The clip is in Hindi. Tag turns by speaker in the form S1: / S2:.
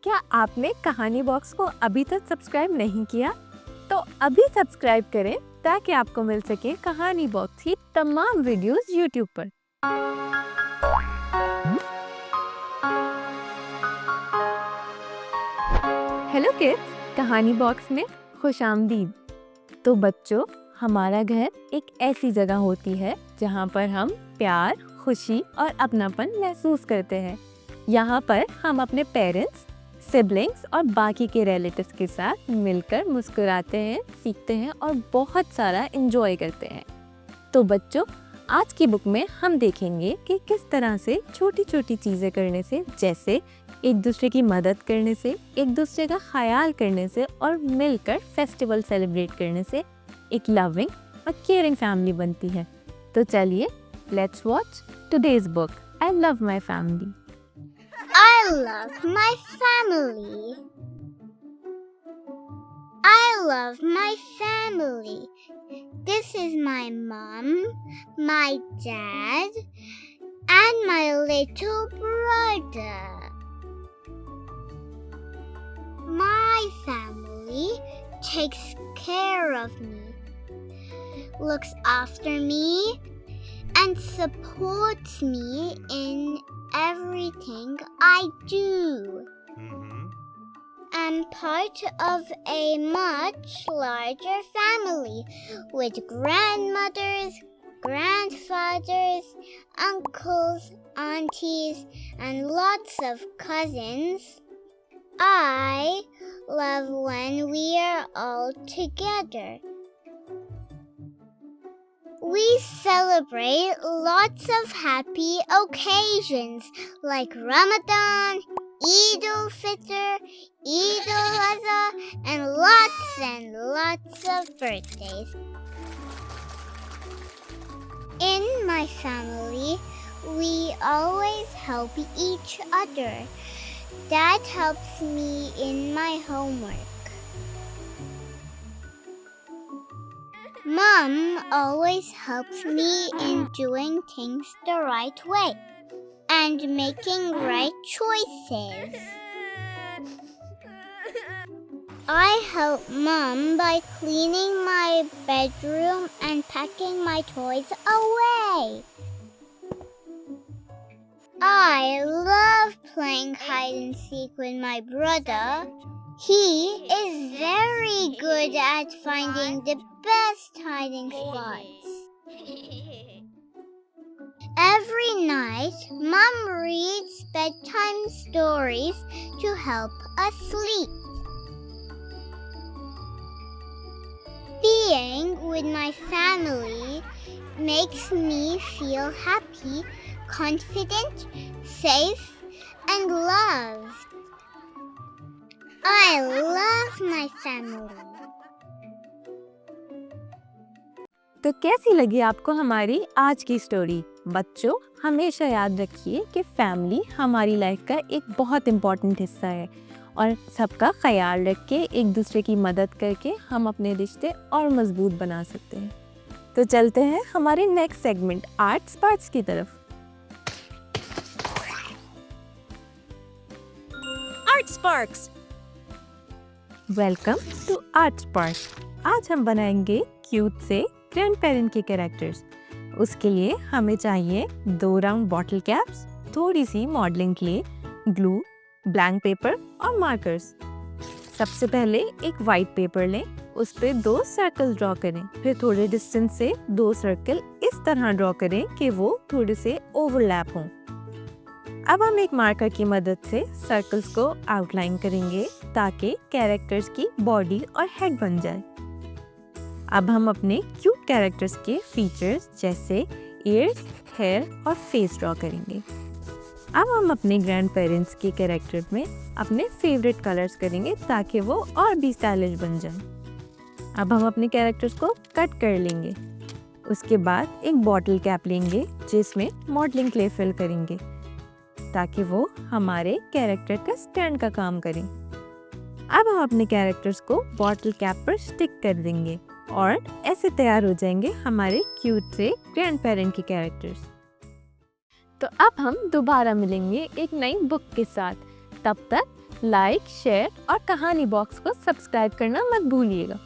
S1: क्या आपने कहानी बॉक्स को अभी तक सब्सक्राइब नहीं किया? तो अभी सब्सक्राइब करें ताकि आपको मिल सके कहानी बॉक्स की तमाम वीडियोस यूट्यूब पर। हेलो किड्स, कहानी बॉक्स में खुशामदीद। तो बच्चों, हमारा घर एक ऐसी जगह होती है जहाँ पर हम प्यार, खुशी और अपनापन महसूस करते हैं। यहाँ पर हम अपने पेरेंट्स, सिबलिंग्स और बाकी के रिलेटिव्स के साथ मिलकर मुस्कुराते हैं, सीखते हैं और बहुत सारा एंजॉय करते हैं। तो बच्चों, आज की बुक में हम देखेंगे कि किस तरह से छोटी छोटी चीज़ें करने से, जैसे एक दूसरे की मदद करने से, एक दूसरे का ख्याल करने से और मिलकर फेस्टिवल सेलिब्रेट करने से एक लविंग और केयरिंग फैमिली बनती है। तो चलिए, let's watch today's book I love my family.
S2: I love my family. I love my family. This is my mom, my dad, and my little brother. My family takes care of me, looks after me, and supports me in everything I do. I'm part of a much larger family with grandmothers, grandfathers, uncles, aunties, and lots of cousins. I love when we are all together. We celebrate lots of happy occasions like Ramadan, Eid al-Fitr, Eid al-Adha, and lots of birthdays. In my family, we always help each other. Dad helps me in my homework. Mom always helps me in doing things the right way and making right choices. I help Mom by cleaning my bedroom and packing my toys away. I love playing hide and seek with my brother. He is very good at finding the best hiding spots. Every night, Mom reads bedtime stories to help us sleep. Being with my family makes me feel happy, confident, safe, and loved. I love my family.
S1: तो कैसी लगी आपको हमारी आज की स्टोरी? बच्चों, हमेशा याद रखिए कि फैमिली हमारी लाइफ का एक बहुत इम्पॉर्टेंट हिस्सा है और सबका ख्याल रख के, एक दूसरे की मदद करके हम अपने रिश्ते और मजबूत बना सकते हैं। तो चलते हैं हमारे नेक्स्ट सेगमेंट आर्ट स्पार्क्स की तरफ।
S3: Art Sparks.
S1: Welcome to Art Sparks. आज हम बनाएंगे क्यूट से ग्रैंड पेरेंट के कैरेक्टर्स। उसके लिए हमें चाहिए 2 राउंड बॉटल कैप्स, थोड़ी सी modelling clay, glue, blank paper और मार्कर्स। सबसे पहले एक वाइट पेपर लें, उस पे 2 सर्कल ड्रॉ करें, फिर थोड़े डिस्टेंस से 2 सर्कल इस तरह ड्रॉ करें कि वो थोड़े से ओवरलैप हों। अब हम एक मार्कर की मदद से सर्कल्स को आउटलाइन करेंगे ताकि कैरेक्टर्स की बॉडी और हेड बन जाए। अब हम अपने क्यूट कैरेक्टर्स के फीचर्स जैसे ईयर्स, हेयर और फेस ड्रॉ करेंगे। अब हम अपने ग्रैंड पेरेंट्स के कैरेक्टर में अपने फेवरेट कलर्स करेंगे ताकि वो और भी स्टाइलिश बन जाए। अब हम अपने कैरेक्टर्स को कट कर लेंगे। उसके बाद एक बॉटल कैप लेंगे जिसमें मॉडलिंग क्ले फिल करेंगे ताकि वो हमारे कैरेक्टर का स्टैंड का काम करें। अब हम अपने कैरेक्टर्स को बॉटल कैप पर स्टिक कर देंगे और ऐसे तैयार हो जाएंगे हमारे क्यूट से ग्रैंड पेरेंट के कैरेक्टर्स। तो अब हम दोबारा मिलेंगे एक नई बुक के साथ। तब तक लाइक, शेयर और कहानी बॉक्स को सब्सक्राइब करना मत भूलिएगा।